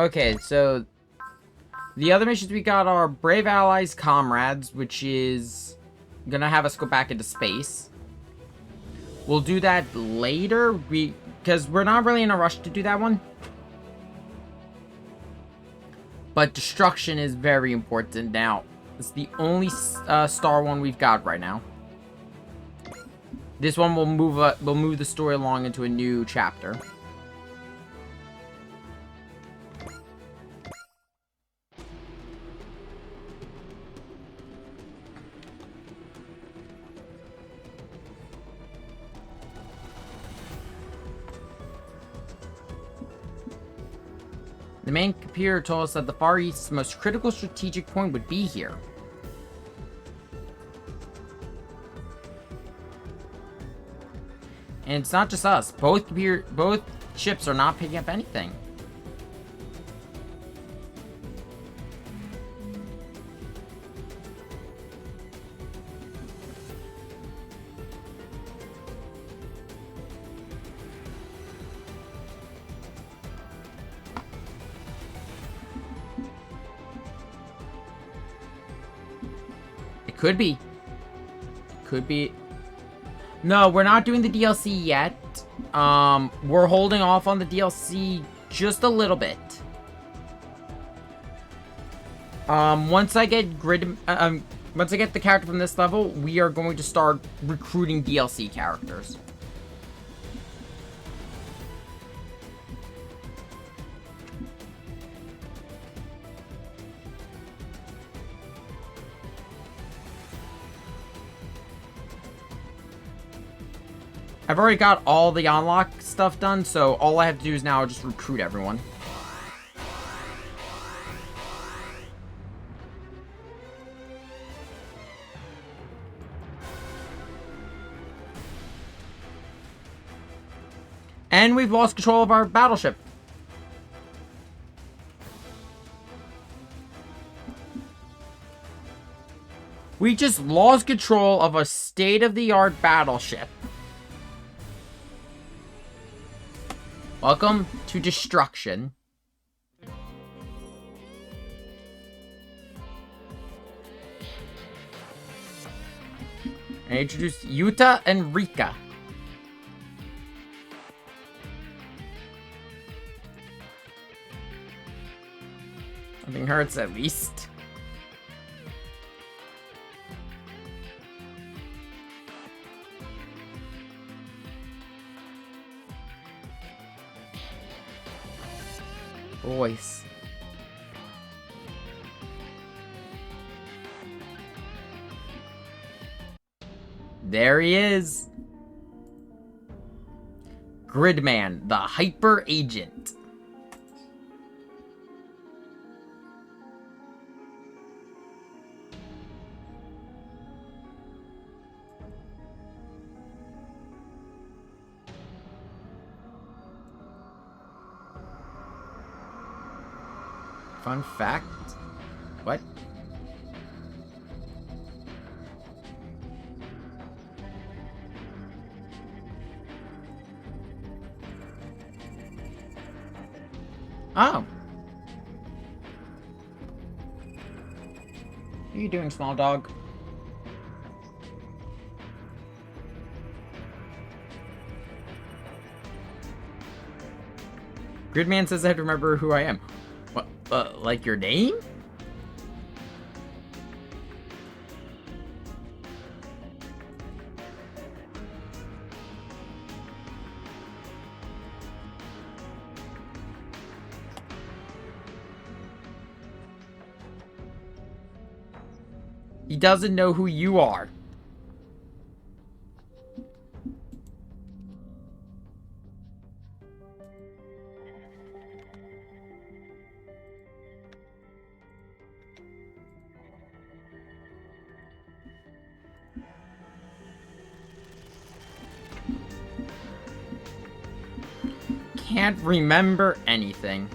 Okay, so the other missions we got are Brave Allies Comrades, which is gonna have us go back into space. We'll do that later, because we're not really in a rush to do that one. But destruction is very important now. It's the only star one we've got right now. This one will move the story along into a new chapter. The main computer told us that the Far East's most critical strategic point would be here. And it's not just us. Both ships are not picking up anything. It could be. Could be. No, we're not doing the DLC yet. We're holding off on the DLC just a little bit. Once I get once I get the character from this level, we are going to start recruiting DLC characters. I've already got all the unlock stuff done, so all I have to do is now just recruit everyone. And we've lost control of our battleship. We just lost control of a state-of-the-art battleship. Welcome to destruction. I introduced Yuta and Rika. Something hurts at least. Voice. There he is. Gridman, the hyper agent. Fun fact? What? Oh. What are you doing, small dog? Gridman says I have to remember who I am. What? Like your name? He doesn't know who you are. Can't remember anything.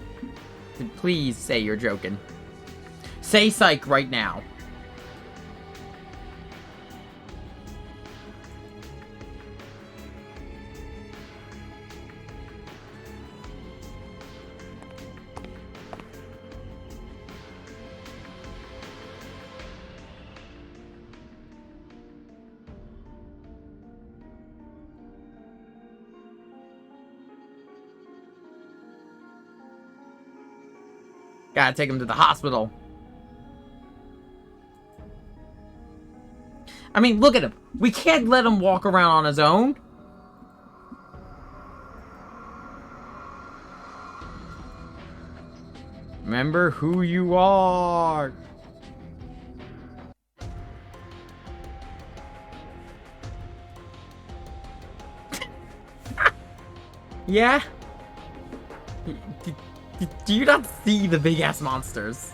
Please say you're joking. Say psych right now. Gotta take him to the hospital. I mean, look at him. We can't let him walk around on his own. Remember who you are. Yeah? Do you not see the big-ass monsters?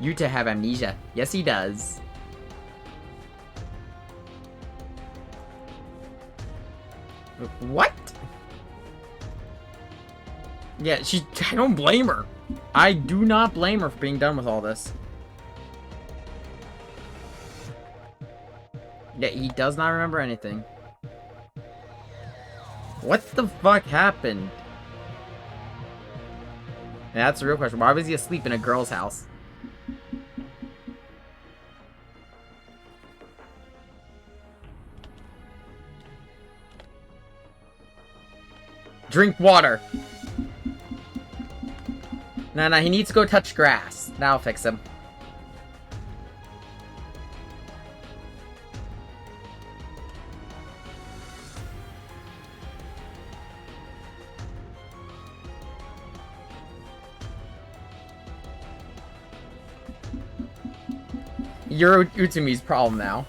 Yuta have amnesia. Yes, he does. What? Yeah, I don't blame her. I do not blame her for being done with all this. Yeah, he does not remember anything. What the fuck happened? Yeah, that's the real question. Why was he asleep in a girl's house? Drink water. No, he needs to go touch grass. That'll fix him. You're Utsumi's problem now.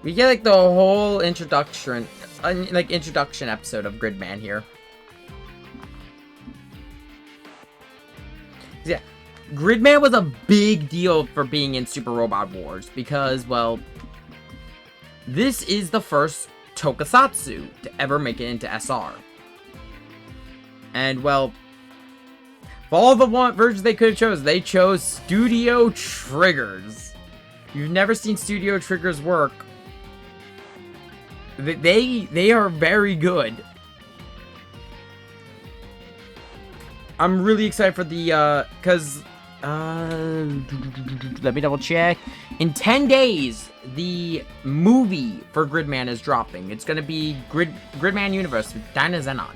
We get like the whole introduction episode of Gridman here. Yeah, Gridman was a big deal for being in Super Robot Wars because, well, this is the first tokusatsu to ever make it into SR. And, well, for all the versions they could have chosen, they chose Studio Triggers. If you've never seen Studio Triggers work, they are very good. I'm really excited for the, cause, let me double check. In 10 days, the movie for Gridman is dropping. It's gonna be Gridman Universe with Dynazenon.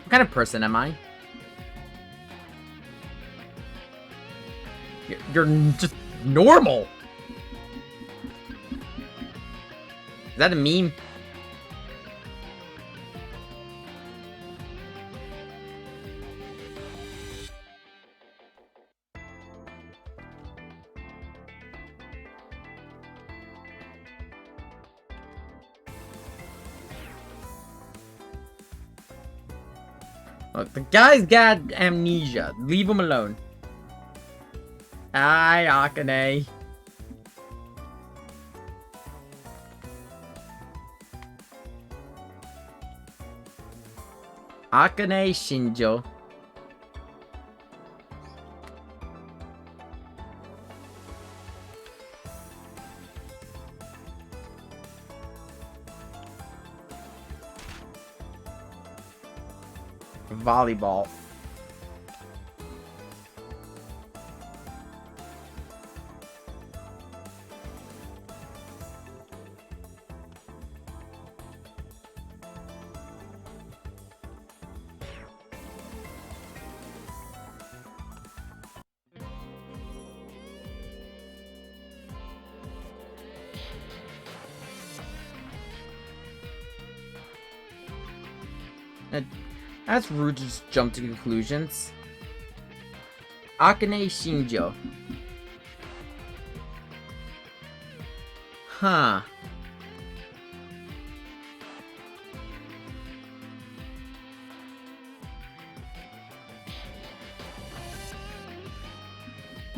What kind of person am I? You're just normal. Is that a meme? Look, the guy's got amnesia. Leave him alone. Hi, Akane. Akane Shinjo. Volleyball. That's rude to just jump to conclusions. Akane Shinjo. Huh.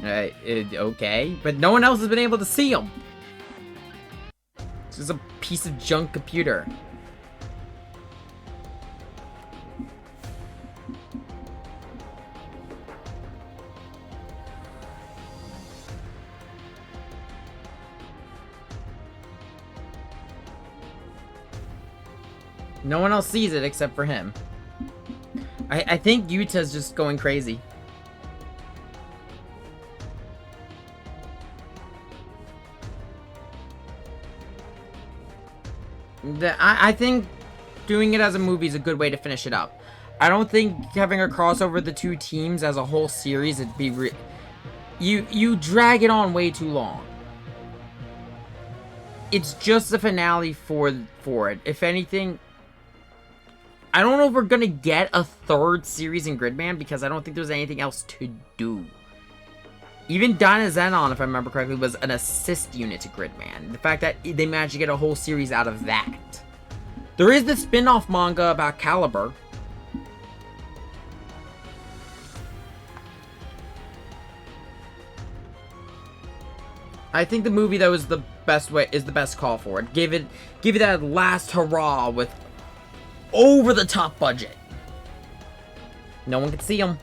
Okay, but no one else has been able to see him. This is a piece of junk computer. No one else sees it except for him. I think Yuta's just going crazy. I think doing it as a movie is a good way to finish it up. I don't think having a crossover of the two teams as a whole series would be you drag it on way too long. It's just the finale for it. If anything, I don't know if we're gonna get a third series in Gridman because I don't think there's anything else to do. Even Dynazenon, if I remember correctly, was an assist unit to Gridman. The fact that they managed to get a whole series out of that. There is the spin-off manga about Caliber. I think the movie though is the best call for it. Give it that last hurrah with over the top budget. No one can see him.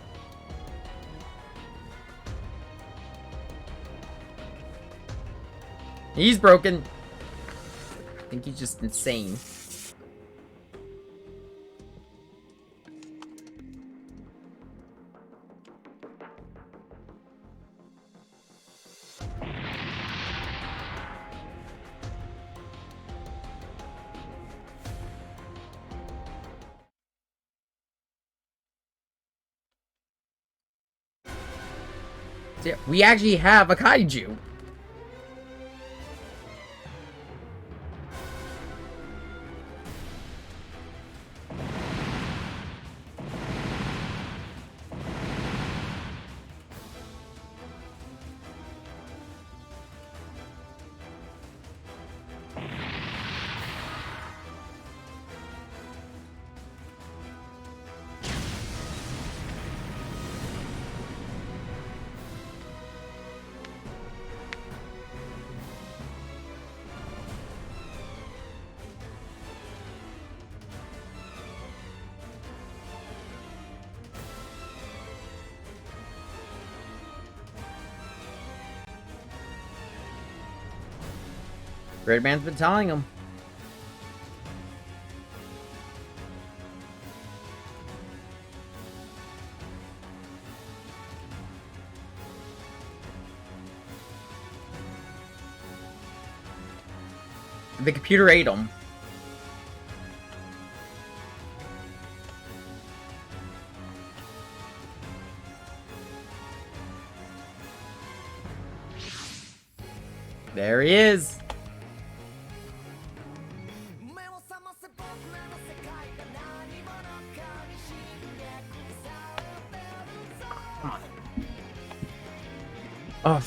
He's broken. I think he's just insane. So yeah, we actually have a kaiju. Gridman's been telling him. The computer ate him. There he is. Oh,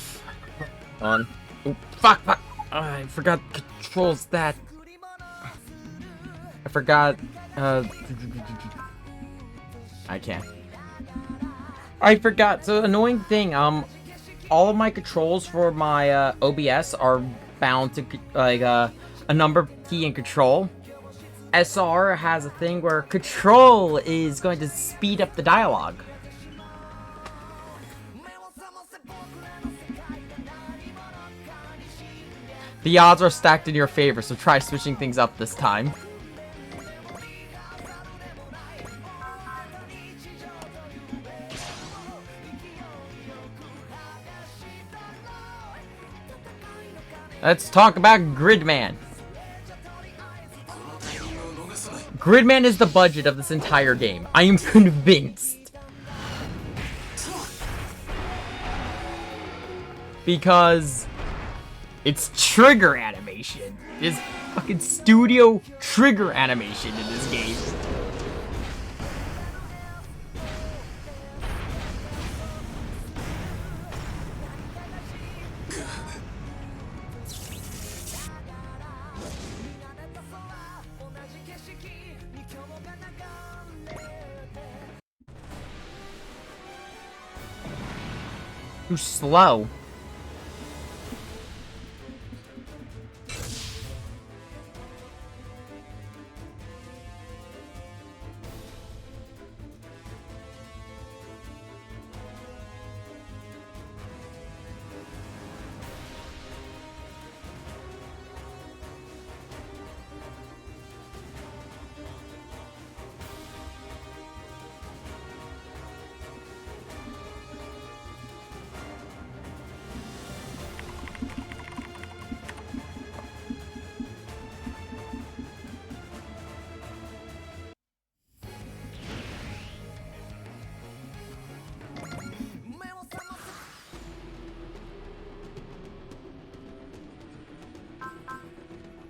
on. Oh, fuck. I forgot controls that. I forgot. I can't. I forgot. So annoying thing. All of my controls for my OBS are bound to like a number key and control. SR has a thing where control is going to speed up the dialogue. The odds are stacked in your favor, so try switching things up this time. Let's talk about Gridman. Gridman is the budget of this entire game. I am convinced. Because it's trigger animation. There's fucking studio trigger animation in this game. Too slow.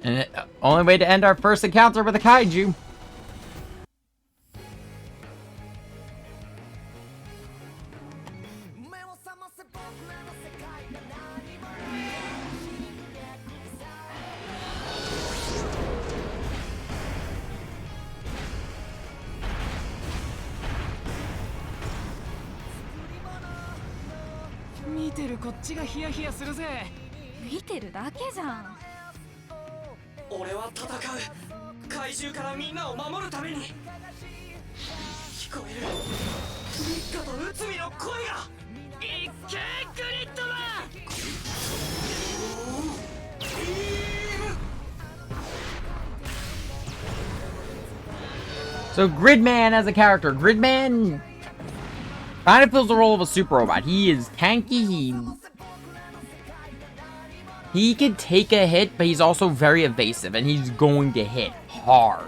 And only way to end our first encounter with a kaiju. So Gridman as a character, Gridman kind of fills the role of a super robot. He is tanky, he can take a hit, but he's also very evasive, and he's going to hit hard.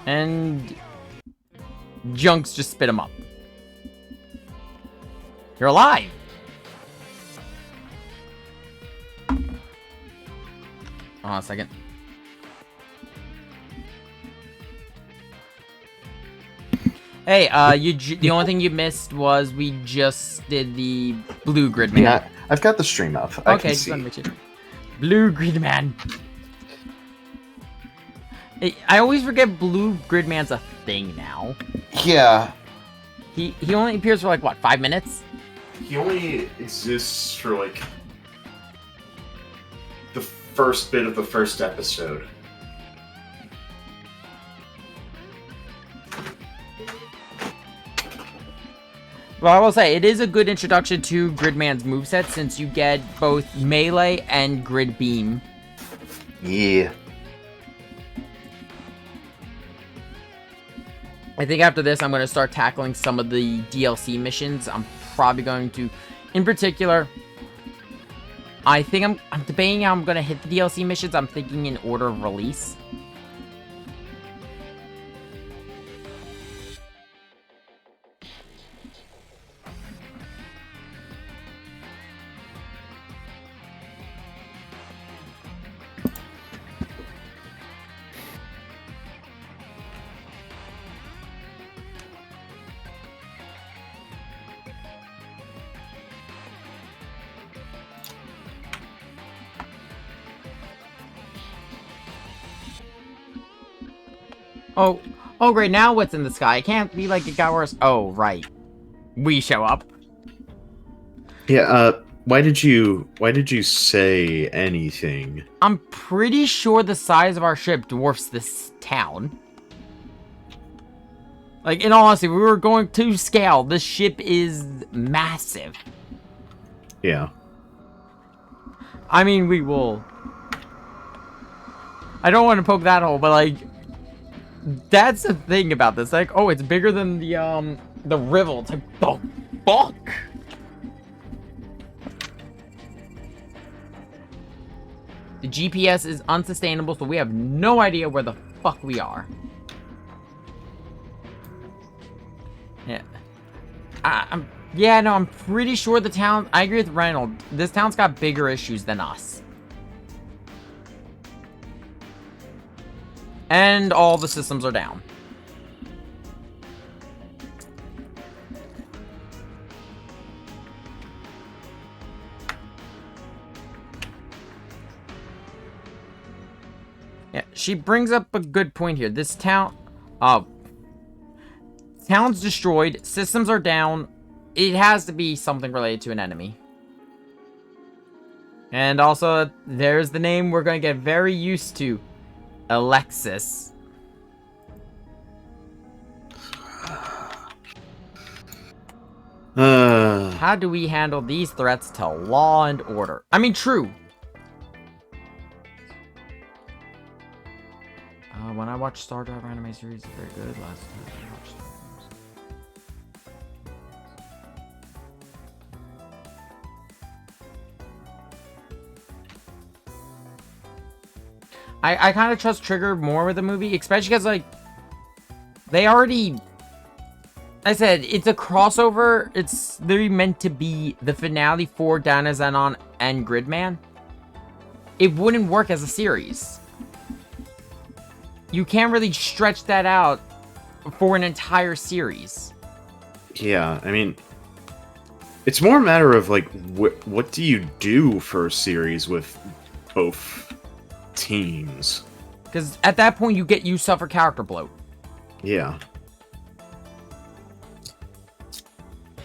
And Junks just spit him up. You're alive! Hold on a second. Hey, the only thing you missed was we just did the blue Gridman. Yeah, I've got the stream up. Okay, just want to make sure. Blue Gridman. I always forget blue Gridman's a thing now. Yeah. He only appears for like what, 5 minutes? He only exists for like the first bit of the first episode. Well, I will say, it is a good introduction to Gridman's moveset since you get both melee and grid beam. Yeah. I think after this, I'm going to start tackling some of the DLC missions. I'm probably going to, in particular, I think I'm debating how I'm going to hit the DLC missions. I'm thinking in order of release. Oh, great, now what's in the sky? It can't be like it got worse. Oh, right. We show up. Yeah, why did you say anything? I'm pretty sure the size of our ship dwarfs this town. Like, in all honesty, we were going to scale. This ship is massive. Yeah. I mean, we will... I don't want to poke that hole, but like... That's the thing about this. Like, oh, it's bigger than the river. It's like, oh, fuck! The GPS is unsustainable, so we have no idea where the fuck we are. Yeah. I'm pretty sure the town... I agree with Reynolds. This town's got bigger issues than us. And all the systems are down. Yeah, she brings up a good point here. This town... town's destroyed. Systems are down. It has to be something related to an enemy. And also, there's the name we're going to get very used to. Alexis. How do we handle these threats to law and order? I mean, true. When I watched Star Driver anime series, it's very good. Last time I watched Star I kind of trust Trigger more with the movie, especially because, like, they already... I said, it's a crossover. It's literally meant to be the finale for Dynazenon and Gridman. It wouldn't work as a series. You can't really stretch that out for an entire series. Yeah, I mean, it's more a matter of, like, what do you do for a series with both teams? Because at that point, you suffer character bloat. Yeah.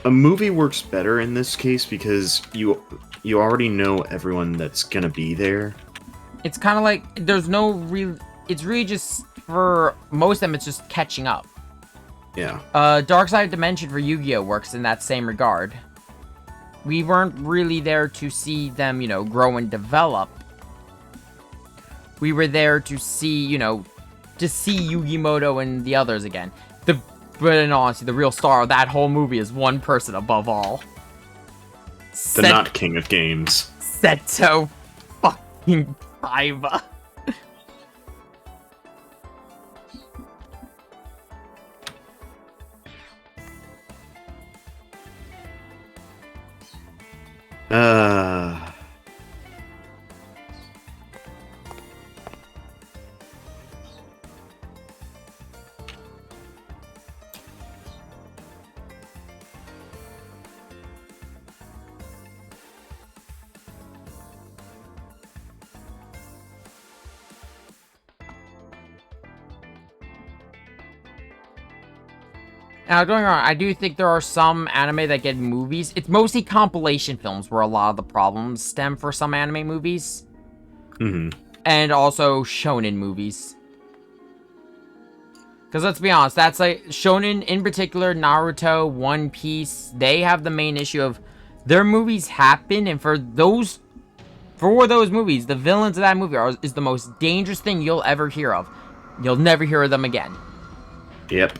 A movie works better in this case because you already know everyone that's gonna be there. It's kind of like, there's no real... It's really just, for most of them, it's just catching up. Yeah. Dark Side of Dimension for Yu-Gi-Oh! Works in that same regard. We weren't really there to see them, you know, grow and develop. We were there to see, you know, to see Yu-Gi-Moto and the others again. But in honesty, the real star of that whole movie is one person above all. The not king of games. Seto fucking Kaiba. Now, going on, I do think there are some anime that get movies. It's mostly compilation films where a lot of the problems stem for some anime movies. Mm-hmm. And also shonen movies. Because let's be honest, that's like, shonen in particular, Naruto, One Piece, they have the main issue of their movies happen, and for those movies, the villains of that movie is the most dangerous thing you'll ever hear of. You'll never hear of them again. Yep.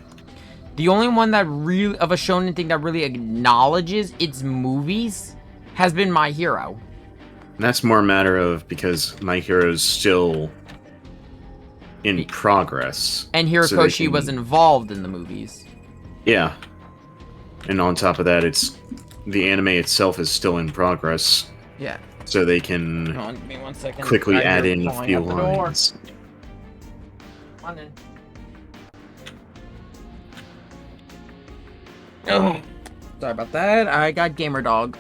The only one that really, of a shonen thing that really acknowledges its movies has been My Hero. And that's more a matter of because My Hero's still in progress. And Hirokoshi was involved in the movies. Yeah. And on top of that, the anime itself is still in progress. Yeah. So they can Hold on, give me 1 second. quickly add in a few lines. Come on in. Oh, sorry about that. I got Gamer Dog.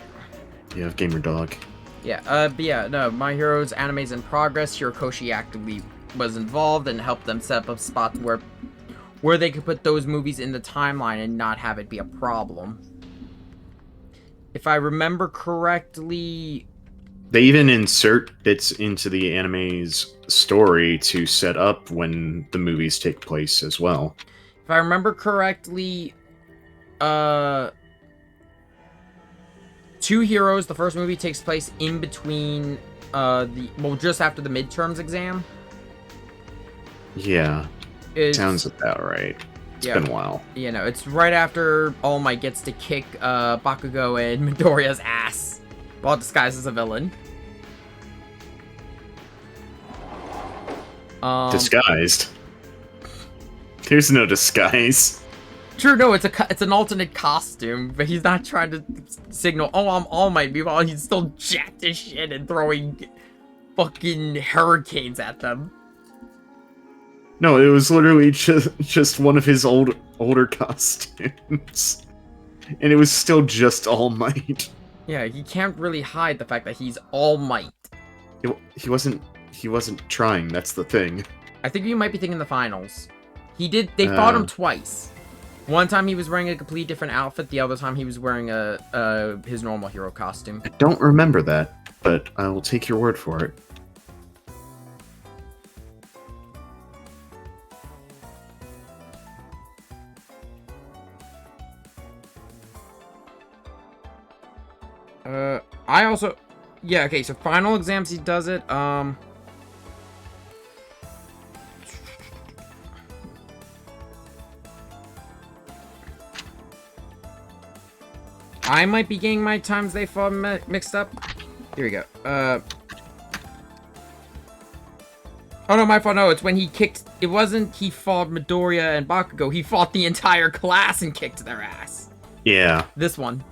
You have Gamer Dog. Yeah, but yeah, no, My Hero's anime's in progress. Hirokoshi actively was involved and helped them set up spots where they could put those movies in the timeline and not have it be a problem. If I remember correctly... They even insert bits into the anime's story to set up when the movies take place as well. If I remember correctly... Two Heroes, the first movie takes place in between, just after the midterms exam. Yeah. Sounds about right. It's been a while. You know, it's right after All Might gets to kick, Bakugo and Midoriya's ass while disguised as a villain. Disguised? There's no disguise. True, no, it's an alternate costume, but he's not trying to signal, oh, I'm All Might, meanwhile he's still jacked as shit and throwing fucking hurricanes at them. No, it was literally just one of his older costumes. And it was still just All Might. Yeah, he can't really hide the fact that he's All Might. He wasn't trying, that's the thing. I think you might be thinking the finals. They fought him twice. One time he was wearing a completely different outfit, the other time he was wearing his normal hero costume. I don't remember that, but I will take your word for it. I also... Yeah, okay, so final exams he does it, I might be getting my times they fall mixed up. Here we go. Oh no, my fault. No, it's when he kicked. It wasn't he fought Midoriya and Bakugo. He fought the entire class and kicked their ass. Yeah. This one.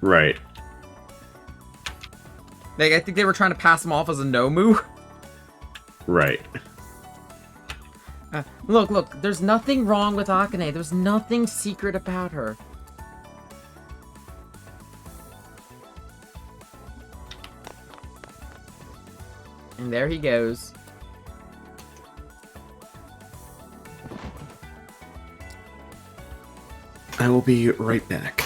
Right. Like, I think they were trying to pass him off as a Nomu. Right. Look, there's nothing wrong with Akane. There's nothing secret about her. And there he goes. I will be right back.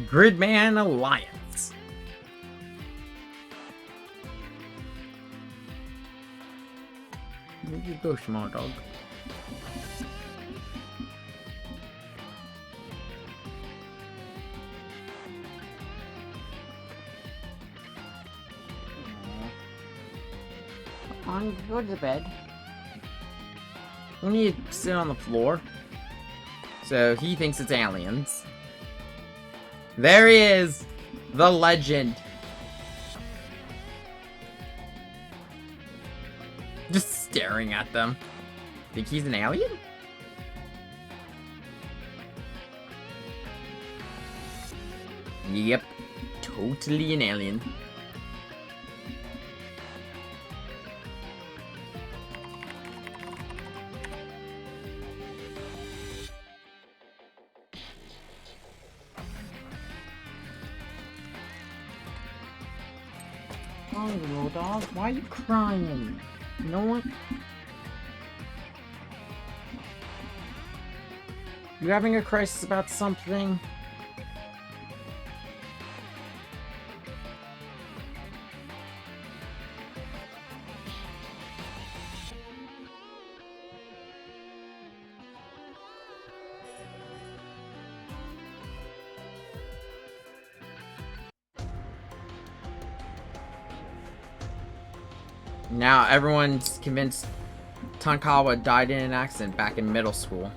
Gridman Alliance. Where'd you go, small dog? On, go to the bed. We need to sit on the floor. So he thinks it's aliens. There he is! The legend. Just staring at them. Think he's an alien? Yep. Totally an alien. Oh, little dog, why are you crying? You know what? You having a crisis about something? Now everyone's convinced Tonkawa died in an accident back in middle school.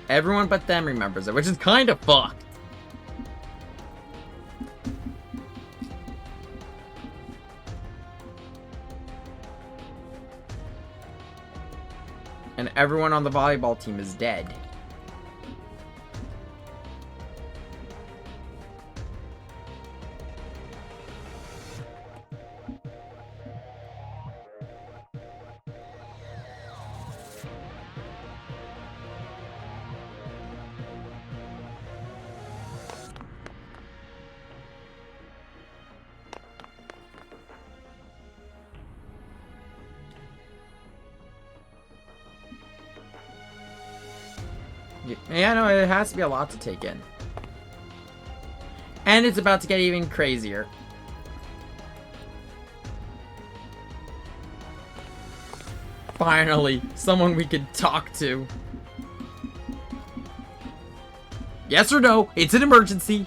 Everyone but them remembers it, which is kind of fucked. And everyone on the volleyball team is dead. Yeah, no, it has to be a lot to take in. And it's about to get even crazier. Finally, someone we could talk to. Yes or no? It's an emergency.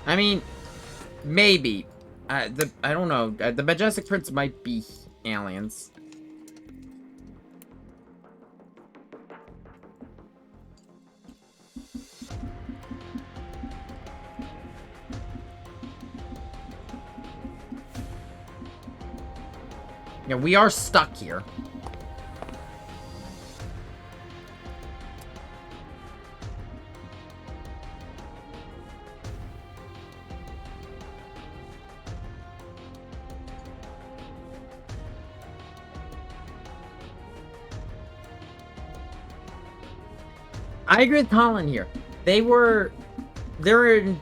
I mean, maybe. I don't know. The Majestic Prince might be aliens. Yeah, we are stuck here. I agree with Colin here. They're in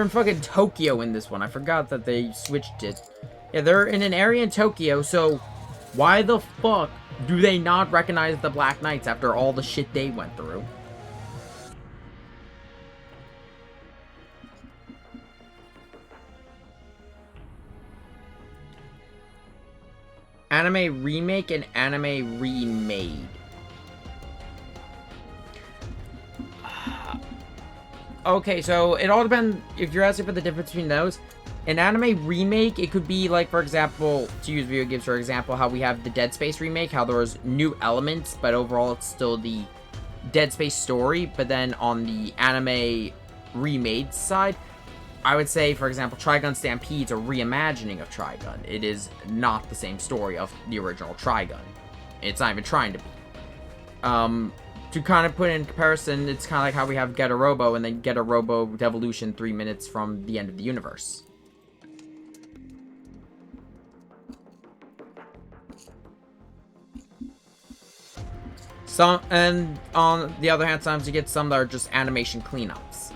fucking Tokyo in this one. I forgot that they switched it. Yeah, they're in an area in Tokyo, so Why the fuck do they not recognize the Black Knights after all the shit they went through? Anime remake and anime remade. Okay, so it all depends if you're asking for the difference between those. An anime remake, it could be like, for example, to use video games for example, how we have the Dead Space remake, how there was new elements, but overall it's still the Dead Space story. But then on the anime remade side, I would say, for example, Trigun Stampede's a reimagining of Trigun. It is not the same story of the original Trigun. It's not even trying to be. To kind of put in comparison, it's kind of like how we have Getter Robo and then Getter Robo Devolution 3 minutes from the end of the universe. Some, and on the other hand, sometimes you get some that are just animation cleanups,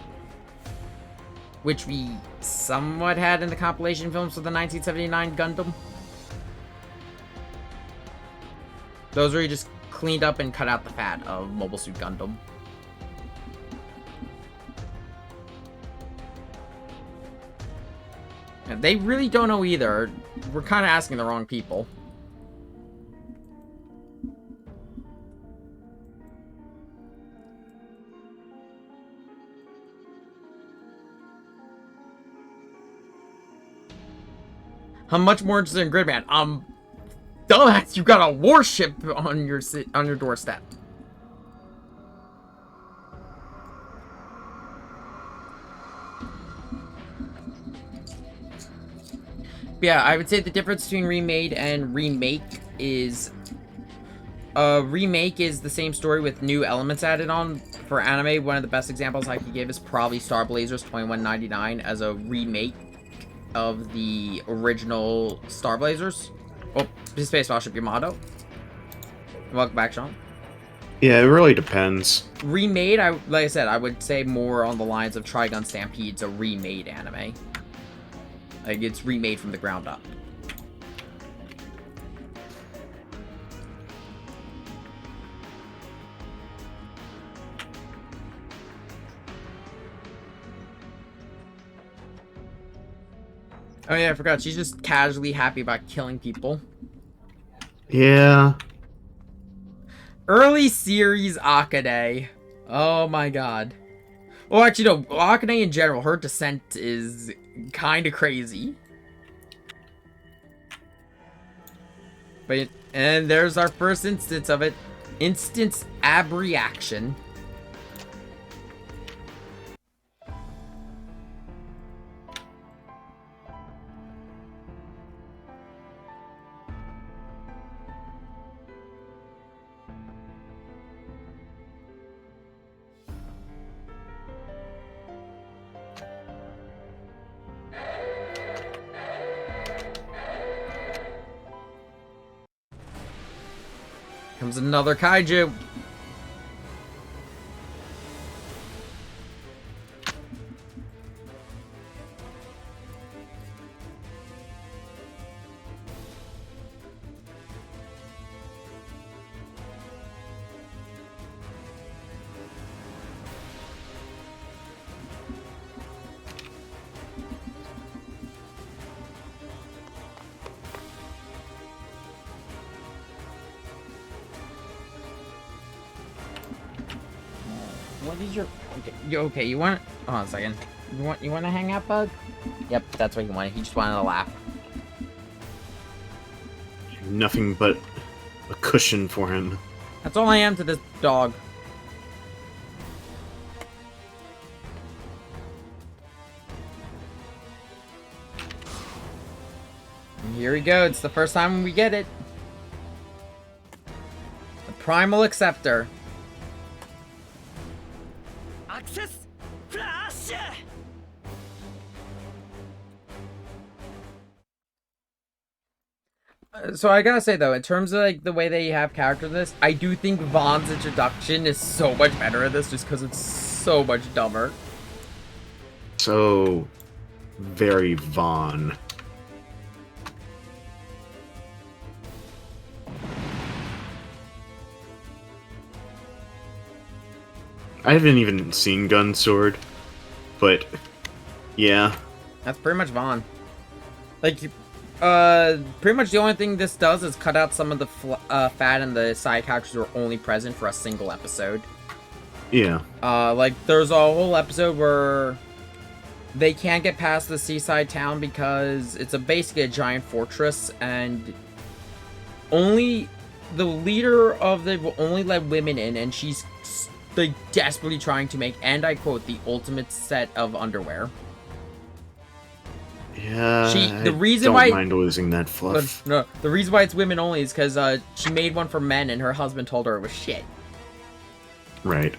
which we somewhat had in the compilation films for the 1979 Gundam. Those where you just cleaned up and cut out the fat of Mobile Suit Gundam. And they really don't know either. We're kind of asking the wrong people. I'm much more interested in Gridman. Dumbass, you got a warship on your doorstep. But yeah, I would say the difference between remade and remake is remake is the same story with new elements added on. For anime, one of the best examples I could give is probably Star Blazers 2199 as a remake of the original Star Blazers. Oh, Space Battleship Yamato. Welcome back, Sean. Yeah, it really depends. Remade, like I said, I would say more on the lines of Trigun Stampede's a remade anime. Like, it's remade from the ground up. Oh yeah, I forgot. She's just casually happy about killing people. Yeah. Early series Akane. Oh my god. Well, actually, no. Akane in general, her descent is kind of crazy. But, and there's our first instance of it. Instance ab reaction. Comes another kaiju. What is your... Okay, you want... Hold on a second. You want to hang out, Bug? Yep, that's what he wanted. He just wanted to laugh. Nothing but a cushion for him. That's all I am to this dog. And here we go. It's the first time we get it. The Primal Acceptor. Access Flash! So I gotta say though, in terms of like the way they have characters in this, I do think Vaughn's introduction is so much better at this just because it's so much dumber. So very Vaughn. I haven't even seen Gun Sword, but yeah. That's pretty much Vaughn. Like, pretty much the only thing this does is cut out some of the fat and the side characters who are only present for a single episode. Yeah. Like, there's a whole episode where they can't get past the seaside town because it's basically a giant fortress, and only the leader of it will only let women in, and she's like desperately trying to make, and I quote, the ultimate set of underwear. Yeah. The reason don't why mind losing that fluff. no, the reason why it's women only is because she made one for men, and her husband told her it was shit. Right.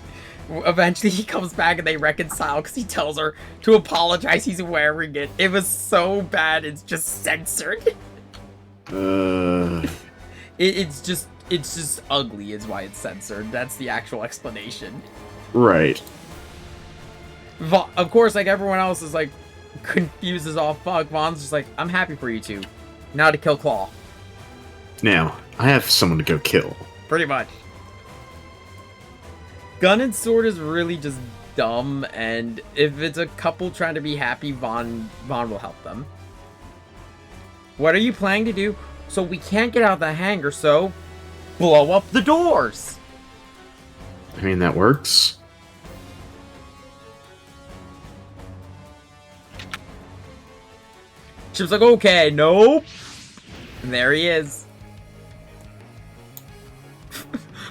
Eventually, he comes back and they reconcile because he tells her to apologize. He's wearing it. It was so bad. It's just censored. It's just ugly is why it's censored. That's the actual explanation. Right. Of course, like everyone else is like confused as all fuck. Vaughn's just like, I'm happy for you two. Now to kill Claw. Now, I have someone to go kill. Pretty much. Gun and Sword is really just dumb, and if it's a couple trying to be happy, Vaughn will help them. What are you planning to do? So we can't get out of the hangar, so blow up the doors! I mean, that works. Chip's like, okay, nope. And there he is.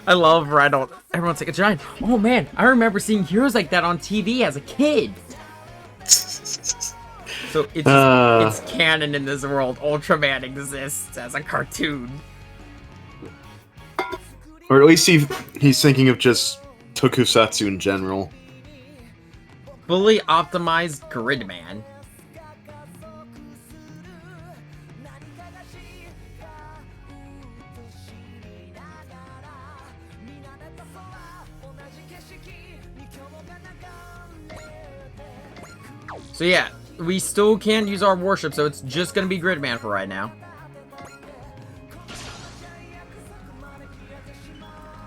I love Red. Everyone's like a giant. Oh man, I remember seeing heroes like that on TV as a kid. So it's canon in this world. Ultraman exists as a cartoon. Or at least he's thinking of just tokusatsu in general. Fully optimized Gridman. So yeah, we still can't use our warship, so it's just gonna be Gridman for right now.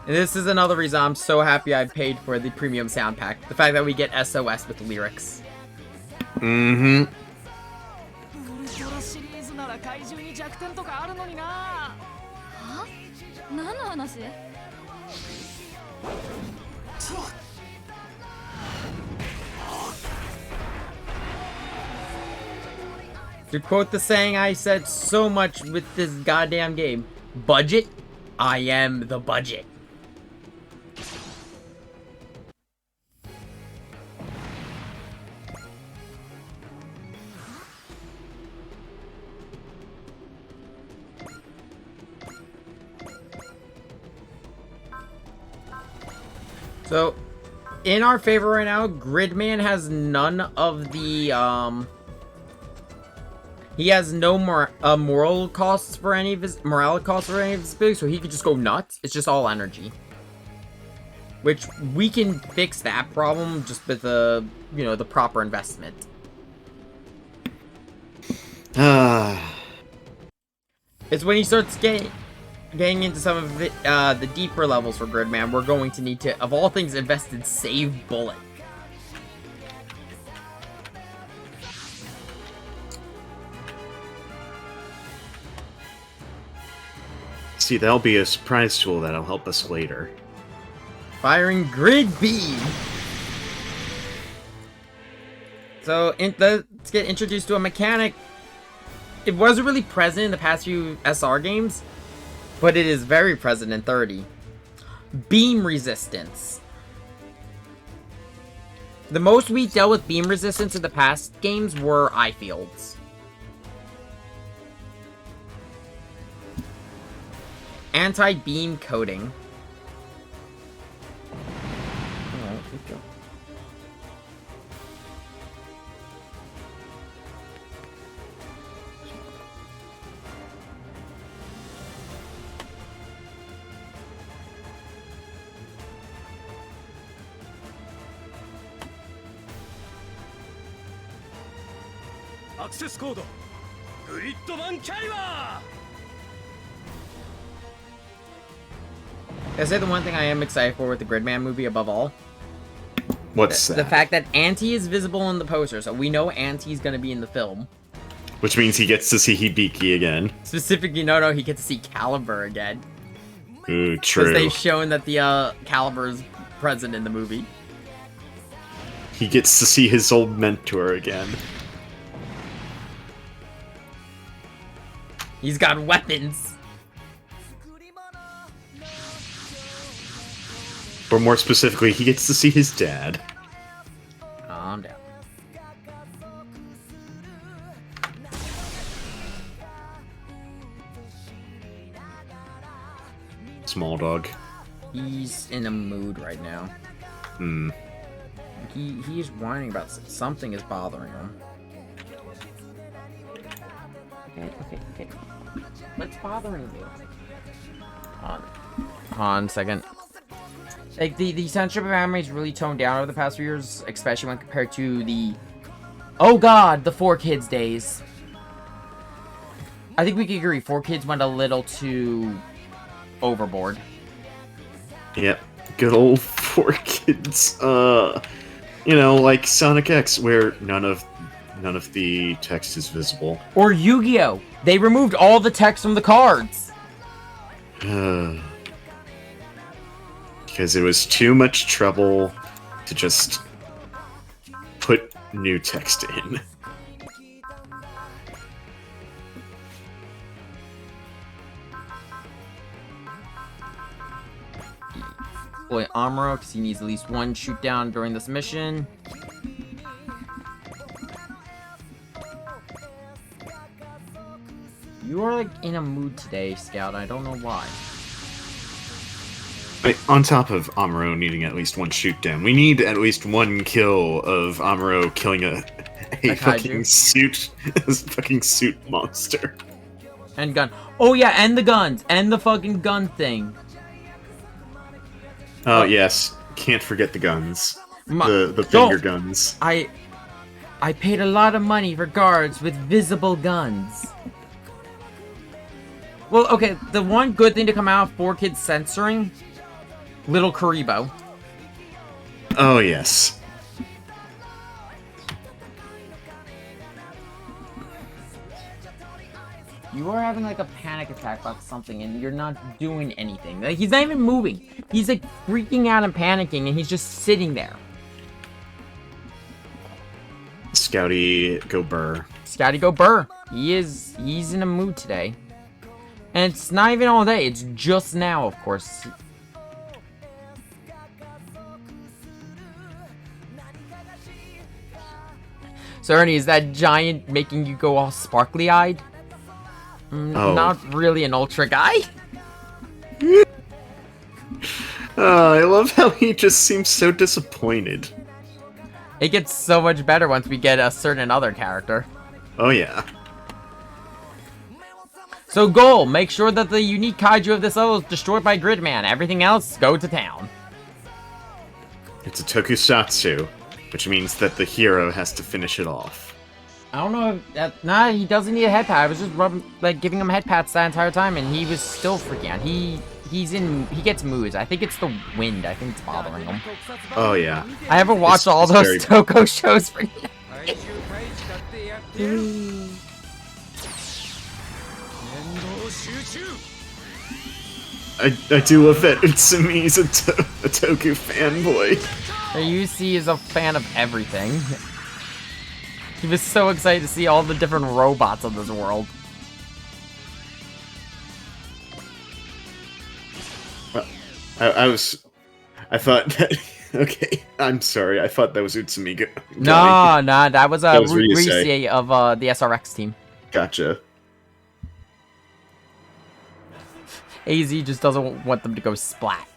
And this is another reason I'm so happy I paid for the premium sound pack. The fact that we get SOS with lyrics. Mm-hmm. To quote the saying I said so much with this goddamn game, budget? I am the budget. So, in our favor right now, Gridman has none of the, he has no moral costs for any of his abilities, so he could just go nuts. It's just all energy. Which, we can fix that problem just with the, you know, the proper investment. It's when he starts getting into some of the deeper levels for Gridman, we're going to need to, of all things, invest in Save Bullet. See, that'll be a surprise tool that'll help us later. Firing Grid Beam! So, let's get introduced to a mechanic. It wasn't really present in the past few SR games, but it is very present in 30. Beam resistance. The most we dealt with beam resistance in the past games were eye fields. Anti-beam coating. Alright, good job. Access code Gridman Carrier. Can I say the one thing I am excited for with the Gridman movie above all? What's The that? fact that Auntie is visible in the poster, so we know Auntie's gonna be in the film. Which means he gets to see Hibiki again. Specifically, no, he gets to see Caliber again. Ooh, Because true. they've shown that the Caliber is present in the movie. He gets to see his old mentor again. He's got weapons. Or more specifically, he gets to see his dad. Calm down. Small dog. He's in a mood right now. Hmm. He's whining about something is bothering him. Okay. What's bothering you? Hold on a second. Like, the censorship of anime is really toned down over the past few years, especially when compared to the... Oh god, the 4Kids days. I think we could agree, 4Kids went a little too overboard. Yep. Good old 4Kids. You know, like Sonic X, where none of the text is visible. Or Yu-Gi-Oh! They removed all the text from the cards! Because it was too much trouble to just put new text in. Boy, Amuro, because he needs at least one shoot down during this mission. You are, like, in a mood today, Scout. I don't know why. On top of Amuro needing at least one shoot down, we need at least one kill of Amuro killing a fucking suit monster. And gun. Oh, yeah, and the guns. And the fucking gun thing. Oh, yes. Can't forget the guns. The finger guns. I paid a lot of money for guards with visible guns. Well, okay, the one good thing to come out of 4Kids censoring, Little Karibo. Oh, yes. You are having like a panic attack about something and you're not doing anything. Like, he's not even moving. He's like freaking out and panicking and he's just sitting there. Scouty, go burr. Scotty go burr. He's in a mood today. And it's not even all day, it's just now, of course. So Ernie, is that giant making you go all sparkly-eyed? Oh. Not really an ultra guy. I love how he just seems so disappointed. It gets so much better once we get a certain other character. Oh yeah. So goal, make sure that the unique kaiju of this level is destroyed by Gridman. Everything else, go to town. It's a tokusatsu, which means that the hero has to finish it off. I don't know if that... Nah, he doesn't need a head pat. I was just giving him head pats that entire time, and he was still freaking out. He gets moods. I think it's the wind. I think it's bothering him. Oh yeah. I haven't watched all it's those very- Toko shows for I do love that Utsumi's a Toku fanboy. UC is a fan of everything. He was so excited to see all the different robots of this world. I thought that... Okay, I'm sorry. I thought that was Utsumi. Nah, that was That was Ryusei. Ryusei of the SRX team. Gotcha. AZ just doesn't want them to go splat.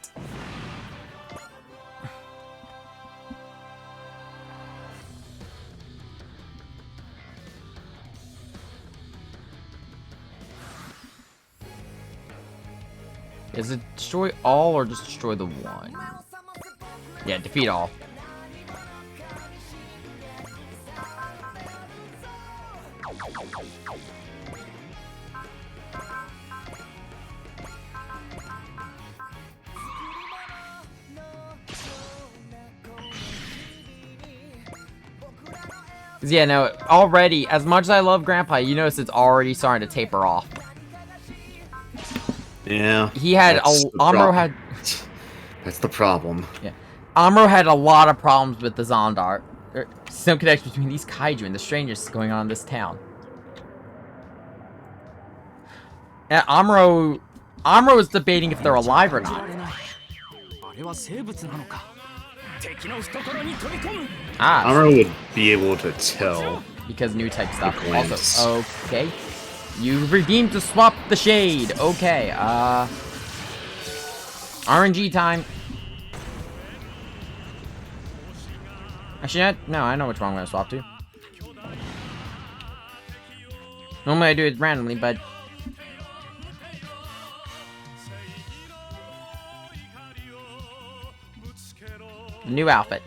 Is it destroy all or just destroy the one? Yeah, defeat all. 'Cause yeah, no, already, as much as I love Grandpa, you notice it's already starting to taper off. Yeah. He had Amuro had. That's the problem. Yeah, Amuro had a lot of problems with the Zondar. There's no connection between these kaiju and the strangers going on in this town. And Amuro is debating if they're alive or not. Ah, Amuro would be able to tell. because new type stuff. Glance. Also, okay. You redeemed to swap the shade. Okay, RNG time. Actually, no, I know which one I'm gonna swap to. Normally I do it randomly, but new outfit.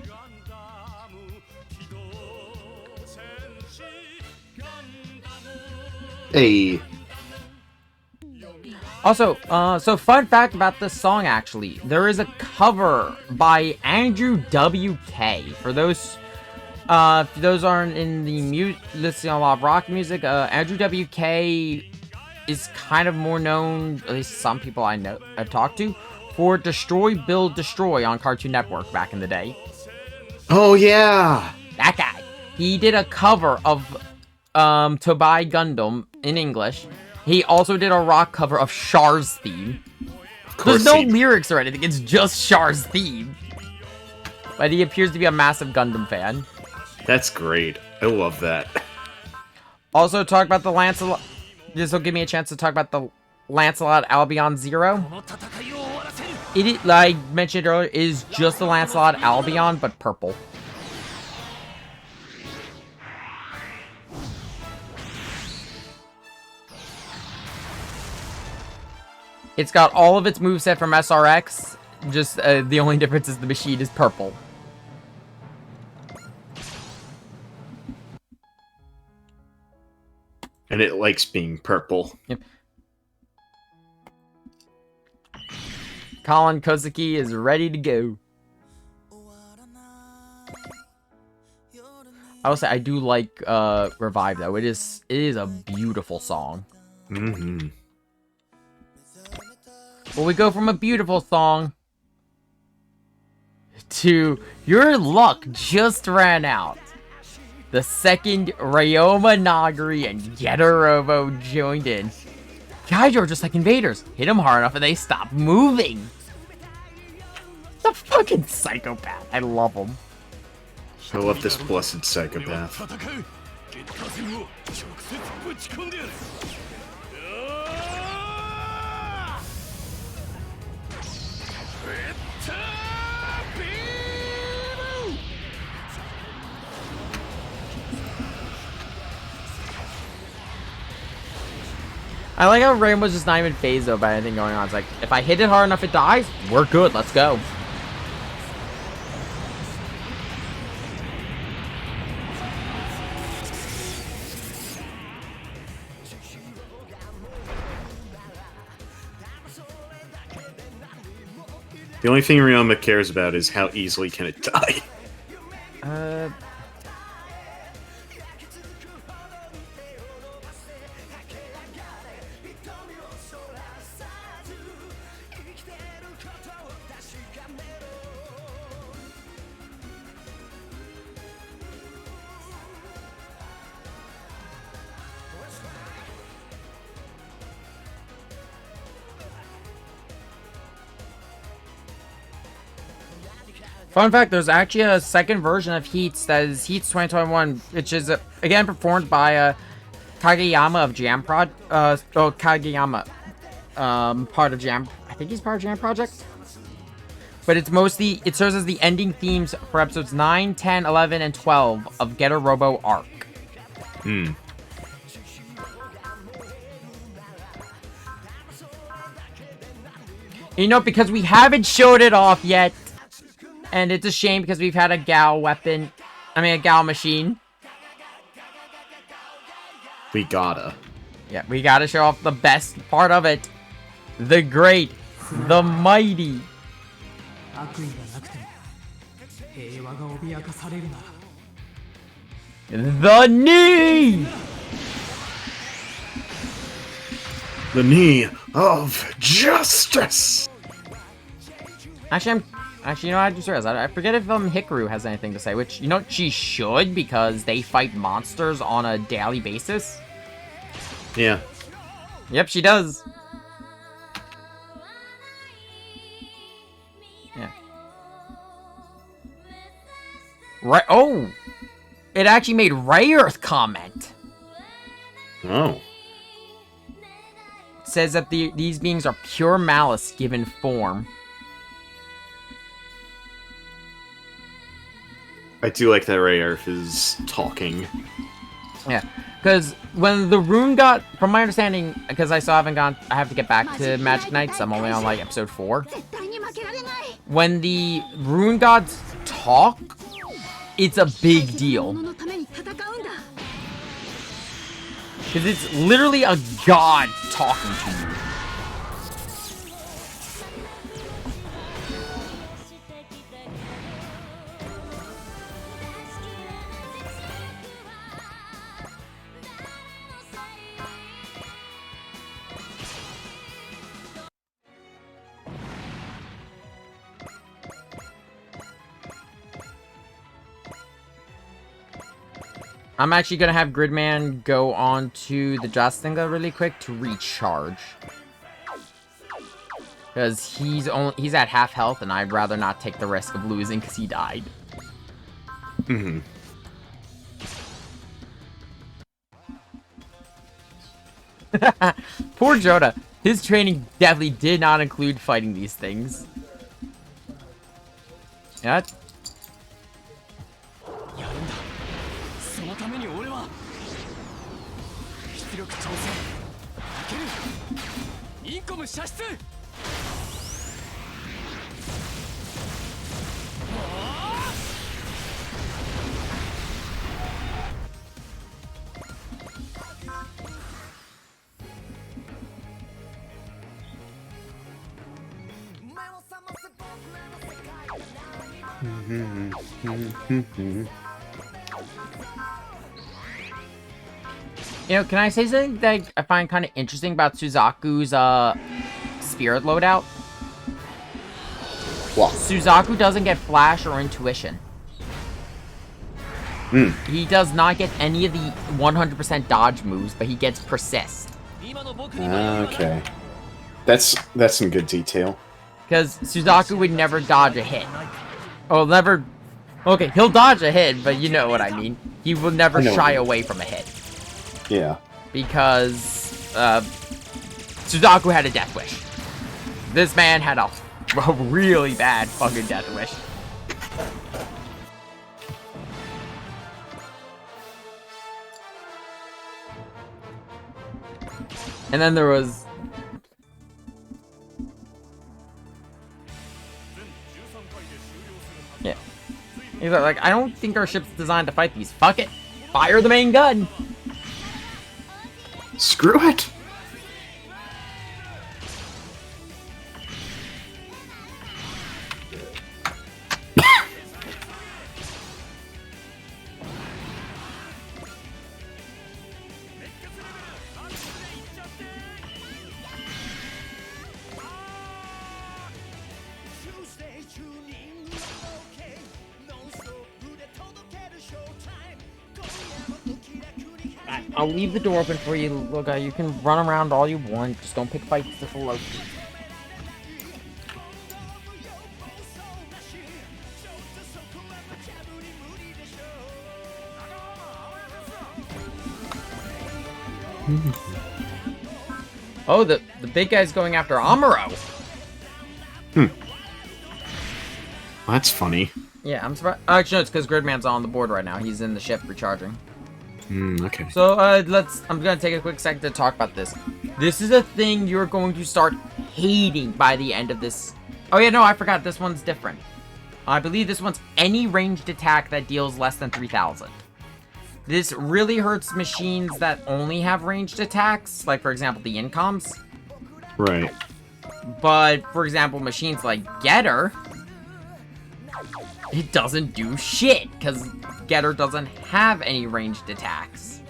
Hey. Also, so fun fact about this song, actually. There is a cover by Andrew WK. For those aren't in the listening to a lot of rock music, Andrew WK is kind of more known, at least some people I've talked to, for Destroy, Build, Destroy on Cartoon Network back in the day. Oh, yeah. That guy. He did a cover of, Tobai Gundam in English. He also did a rock cover of Char's theme. There's no lyrics or anything, it's just Char's theme. But he appears to be a massive Gundam fan. That's great. I love that. Also, talk about the Lancelot. This will give me a chance to talk about the Lancelot Albion Zero. It, like I mentioned earlier, is just the Lancelot Albion, but purple. It's got all of its moveset from SRX, just the only difference is the machine is purple. And it likes being purple. Yep. Colin Kozuki is ready to go. I will say I do like Revive though. It is a beautiful song. Mm-hmm. Well, we go from a beautiful song to your luck just ran out. The second Ryoma Nagari and Getter-Robo joined in. Kaiju are just like invaders. Hit them hard enough and they stop moving. The fucking psychopath. I love him. I love this blessed psychopath. I like how Rainbow's just not even phased though by anything going on. It's like, if I hit it hard enough it dies, we're good, let's go. The only thing Ryoma cares about is how easily can it die. Fun fact, there's actually a second version of Heats that is Heats 2021, which is, again, performed by Kageyama of Jam Kageyama, part of Jam, I think he's part of Jam Project? But it's mostly, it serves as the ending themes for episodes 9, 10, 11, and 12 of Getter-Robo Arc. Hmm. You know, because we haven't showed it off yet, and it's a shame because we've had a Gal weapon. I mean, a Gal machine. We gotta. Yeah, we gotta show off the best part of it. The great, the mighty. The knee! The knee of justice. Actually, you know, I just realized, I forget if Hikaru has anything to say, which, you know, she should, because they fight monsters on a daily basis. Yeah. Yep, she does. Yeah. Right. Oh! It actually made Rayearth comment. Oh. It says that these beings are pure malice given form. I do like that Rayearth is talking. Yeah, because when the rune got, from my understanding, because I still haven't gone, I have to get back to Magic Knights. I'm only on like episode 4. When the rune gods talk, it's a big deal. Because it's literally a god talking to you. I'm actually gonna have Gridman go on to the Jostenga really quick to recharge. Because he's at half health, and I'd rather not take the risk of losing because he died. Mm-hmm. Poor Joda. His training definitely did not include fighting these things. Yeah. そのために俺は出力調整いけるインコム射出 You know, can I say something that I find kind of interesting about Suzaku's spirit loadout? What? Suzaku doesn't get flash or intuition. He does not get any of the 100% dodge moves, but he gets persist. Okay. That's some good detail. Because Suzaku would never dodge a hit. Oh, never... Okay, he'll dodge a hit, but you know what I mean. He will never shy away from a hit. Yeah. Because, Suzaku had a death wish. This man had a really bad fucking death wish. And then there was... Yeah. He's like, I don't think our ship's designed to fight these. Fuck it. Fire the main gun. Screw it. I'll leave the door open for you, Loga. You can run around all you want. Just don't pick fights with the Loki. Oh, the big guy's going after Amuro. That's funny. Yeah, I'm surprised. Actually, no, it's because Gridman's on the board right now. He's in the ship recharging. Okay. So, I'm gonna take a quick second to talk about this. This is a thing you're going to start hating by the end of this. Oh yeah, no, I forgot. This one's different. I believe this one's any ranged attack that deals less than 3,000. This really hurts machines that only have ranged attacks, like, for example, the Incoms. Right. But, for example, machines like Getter, It doesn't do shit, because Getter doesn't have any ranged attacks.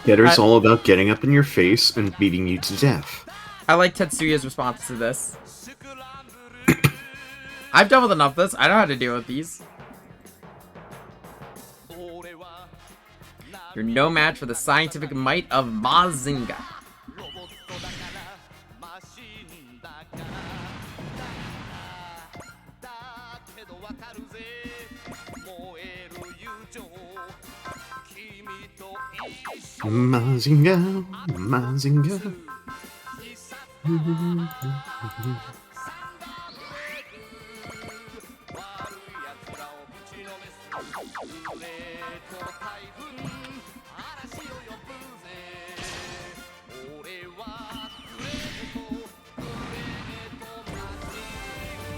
Getter's all about getting up in your face and beating you to death. I like Tetsuya's response to this. I've dealt with enough of this. I know how to deal with these. You're no match for the scientific might of Mazinga. Mazinga, Mazinga.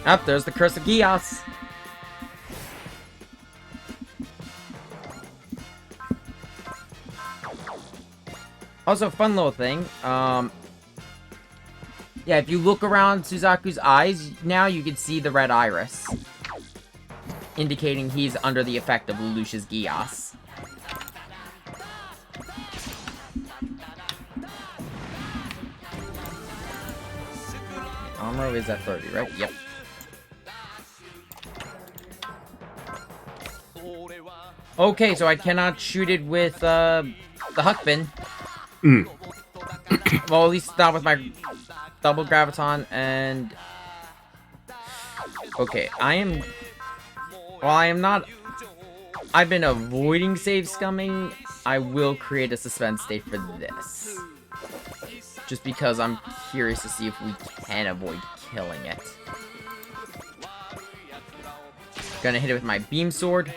Up there's the Curse of Geass. Also, fun little thing. Yeah, if you look around Suzaku's eyes, now you can see the red iris, indicating he's under the effect of Lelouch's Geass. Amuro is at 30, right? Yep. Okay, so I cannot shoot it with the Huckbin. Well, at least not with my double graviton and... Okay, I am... While I am not... I've been avoiding save scumming, I will create a suspense state for this. Just because I'm curious to see if we can avoid killing it. Gonna hit it with my beam sword.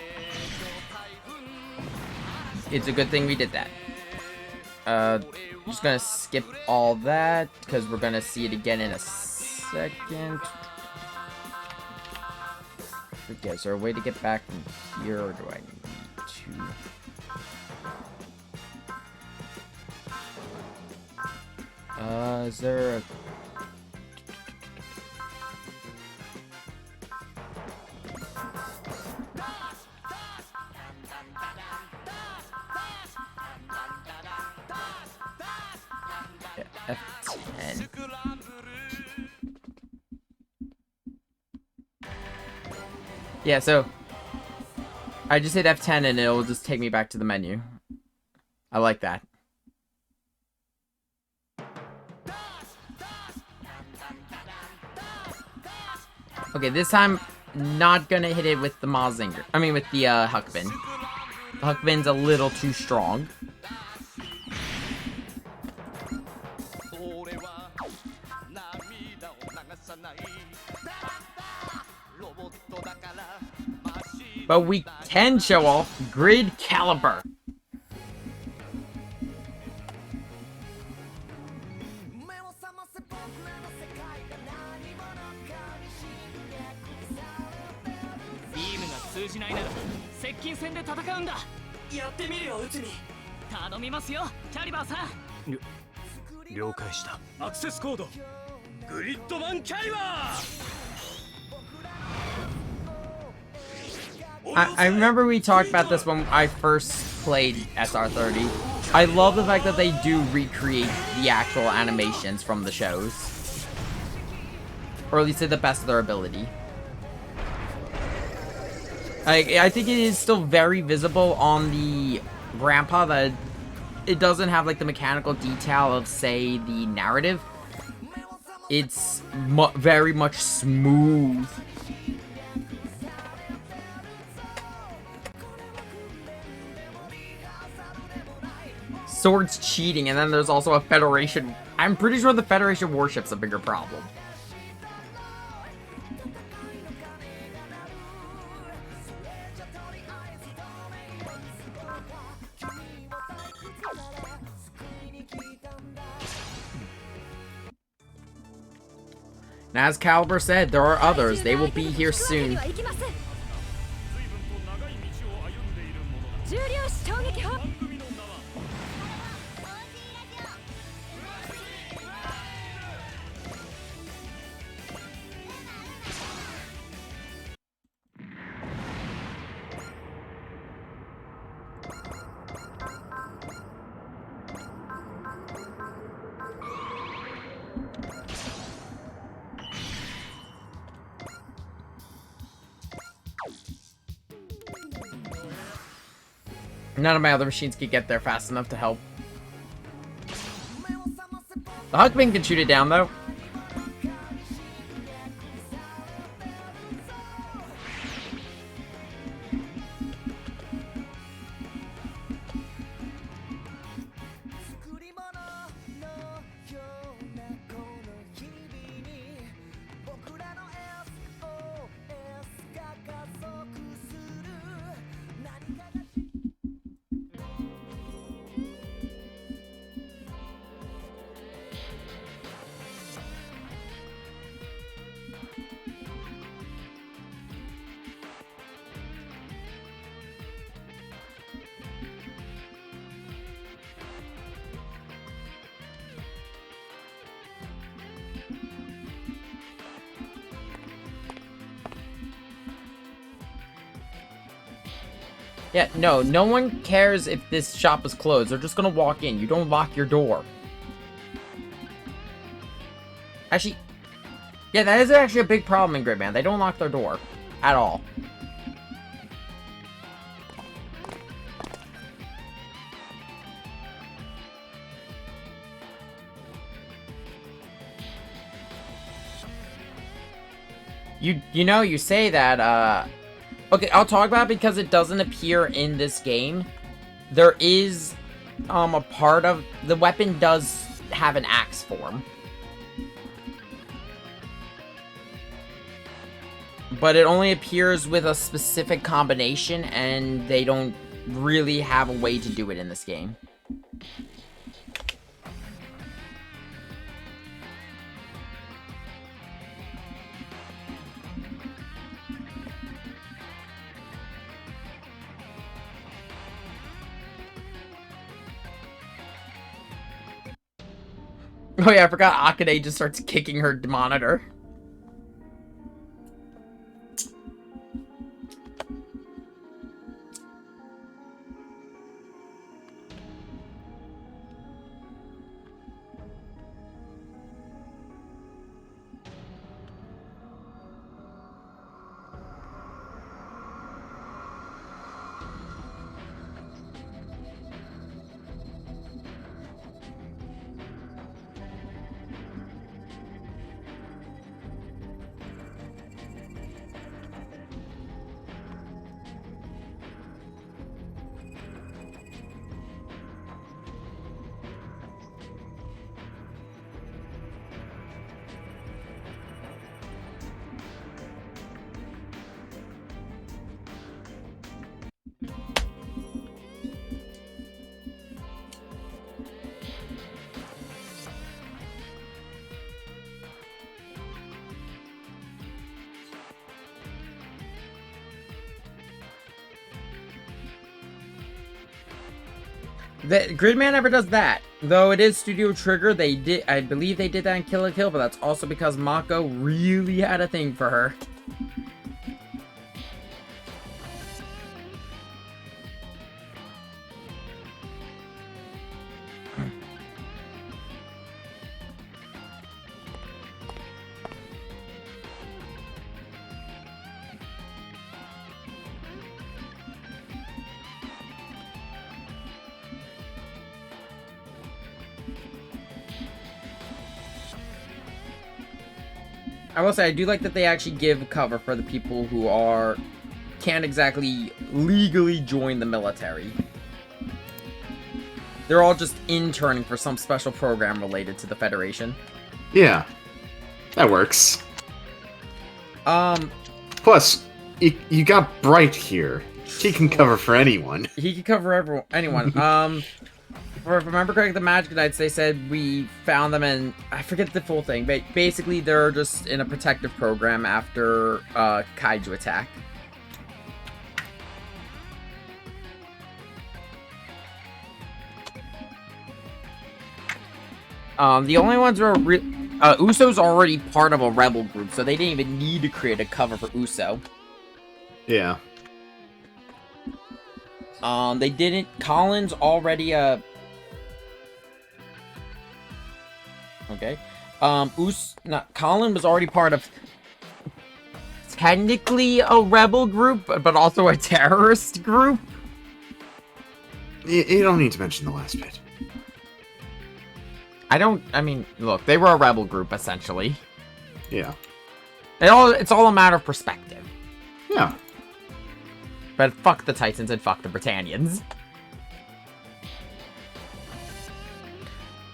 It's a good thing we did that. Just gonna skip all that, because we're gonna see it again in a second. Okay, is there a way to get back from here, or do I need to? Is there a... F10. Yeah, so I just hit F10 and it'll just take me back to the menu. I like that. Okay, this time not gonna hit it with the Mazinger. I mean with the Huckbin. The Huckbin's a little too strong. But we can show off Grid Caliber. I remember we talked about this when I first played SR30. I love the fact that they do recreate the actual animations from the shows. Or at least to the best of their ability. I think it is still very visible on the Grandpa that it doesn't have like the mechanical detail of, say, the narrative. It's very much smooth. Sword's cheating, and then there's also a Federation. I'm pretty sure the Federation warship's a bigger problem. And as Caliber said, there are others. They will be here soon. None of my other machines could get there fast enough to help. The Hugman can shoot it down, though. Yeah, no one cares if this shop is closed. They're just gonna walk in. You don't lock your door. Actually, yeah, that is actually a big problem in Gridman. They don't lock their door. At all. You know, you say that, okay, I'll talk about it because it doesn't appear in this game. There is, a part of... The weapon does have an axe form. But it only appears with a specific combination, and they don't really have a way to do it in this game. Oh yeah, I forgot Akane just starts kicking her monitor. Gridman never does that. Though it is Studio Trigger, I believe they did that in Kill la Kill, but that's also because Mako really had a thing for her. I will say, I do like that they actually give cover for the people who can't exactly legally join the military. They're all just interning for some special program related to the Federation. Yeah, that works. Plus, you got Bright here. He can cover for anyone. He can cover anyone. If I remember correctly, the Magic Knights, they said we found them and I forget the full thing, but basically they're just in a protective program after Kaiju attack. The only ones who are Uso's already part of a rebel group, so they didn't even need to create a cover for Uso. Yeah. They didn't. Colin's already okay. Colin was already part of technically a rebel group, but also a terrorist group. You don't need to mention the last bit. I mean, look, they were a rebel group, essentially. Yeah. It's all a matter of perspective. Yeah. But fuck the Titans and fuck the Britannians.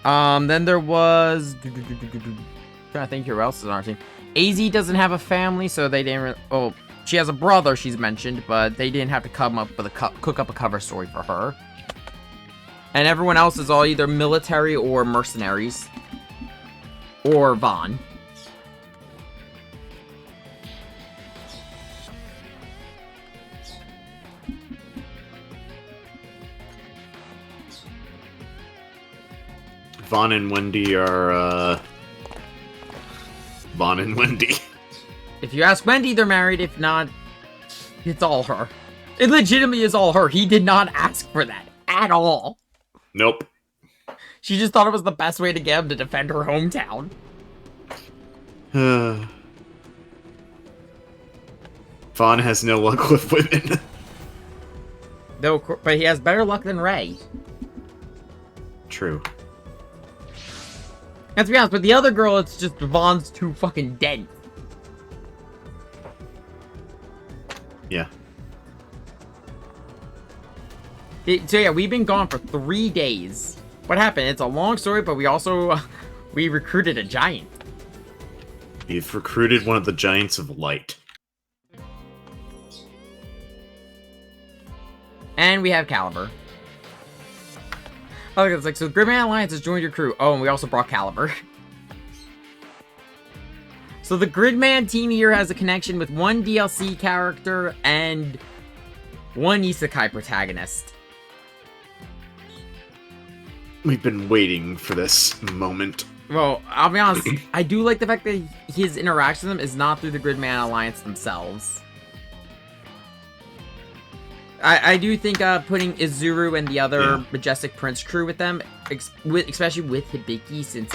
Then there was... trying to think who else is on our team. AZ doesn't have a family, so they didn't... Oh, she has a brother, she's mentioned, but they didn't have to come up with cook up a cover story for her. And everyone else is all either military or mercenaries. Or Vaughn. Vaughn and Wendy are, Vaughn and Wendy. If you ask Wendy, they're married. If not, it's all her. It legitimately is all her. He did not ask for that at all. Nope. She just thought it was the best way to get him to defend her hometown. Vaughn has no luck with women. Though, but he has better luck than Ray. True. And to be honest, with the other girl, it's just Vaughn's too fucking dead. Yeah. So yeah, we've been gone for 3 days. What happened? It's a long story, but we also... we recruited a giant. We've recruited one of the Giants of Light. And we have Caliber. Oh, it's like, so Gridman Alliance has joined your crew. Oh, and we also brought Caliber. So the Gridman team here has a connection with one DLC character and one Isekai protagonist. We've been waiting for this moment. Well, I'll be honest, I do like the fact that his interaction with them is not through the Gridman Alliance themselves. I do think putting Izuru and the other Majestic Prince crew with them, especially with Hibiki, since,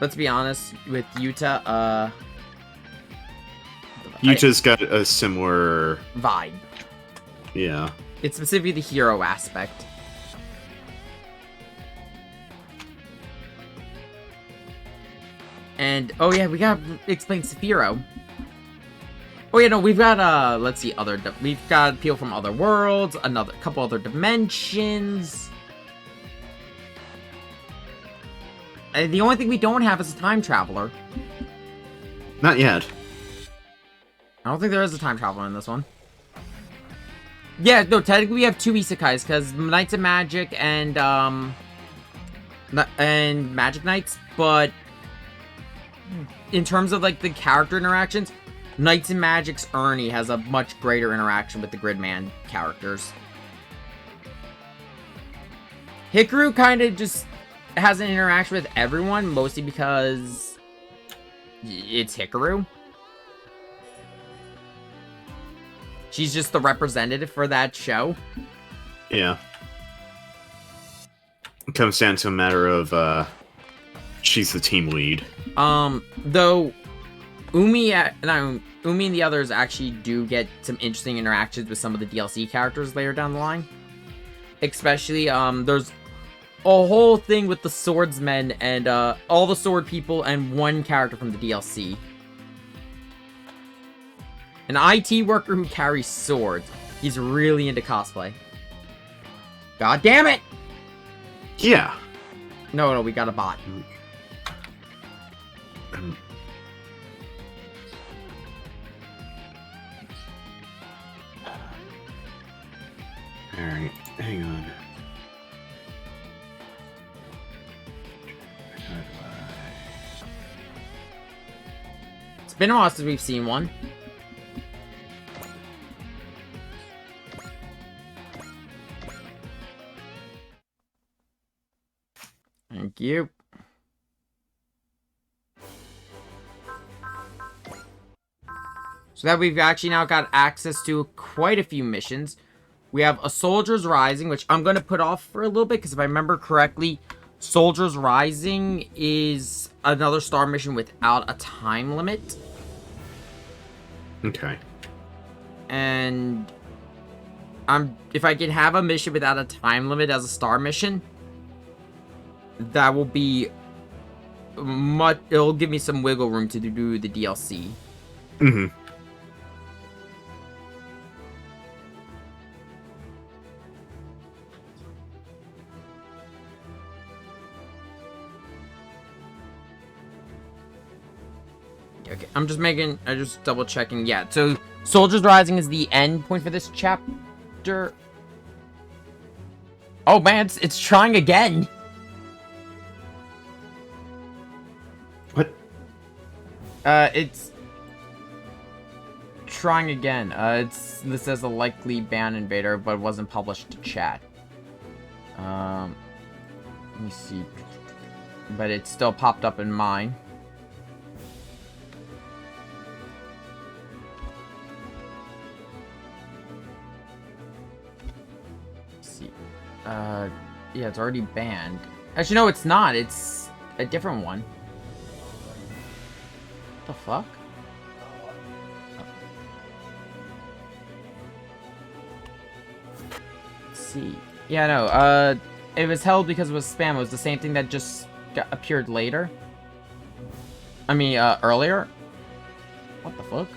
let's be honest, with Yuta, Yuta's got a similar... vibe. Yeah. It's specifically the hero aspect. And, oh yeah, we gotta explain Sephiroth. Oh yeah, no, we've got, let's see, we've got people from other worlds, couple other dimensions. And the only thing we don't have is a time traveler. Not yet. I don't think there is a time traveler in this one. Yeah, no, technically we have 2 isekais, because Knights of Magic and Magic Knights, but in terms of, like, the character interactions, Knights and Magic's Ernie has a much greater interaction with the Gridman characters. Hikaru kind of just has an interaction with everyone, mostly because it's Hikaru. She's just the representative for that show. Yeah. It comes down to a matter of, she's the team lead. Though, Umi and the others actually do get some interesting interactions with some of the DLC characters later down the line. Especially, there's a whole thing with the swordsmen and, all the sword people and one character from the DLC. An IT worker who carries swords. He's really into cosplay. God damn it! Yeah. No, we got a bot. Alright, hang on. It's been a while since we've seen one. Thank you. So that we've actually now got access to quite a few missions. We have a Soldiers Rising, which I'm going to put off for a little bit, because if I remember correctly, Soldiers Rising is another star mission without a time limit. Okay. And if I can have a mission without a time limit as a star mission, that will be it'll give me some wiggle room to do the DLC. Mm-hmm. Okay, I'm just double checking. Yeah, so Soldiers Rising is the end point for this chapter. Oh man, it's trying again. What? It's trying again. This says a likely ban invader, but it wasn't published to chat. Let me see. But it still popped up in mine. Yeah, it's already banned. Actually, no, it's not. It's a different one. What the fuck? Let's see. Yeah, no, it was held because it was spam. It was the same thing that just appeared later. I mean, earlier. What the fuck?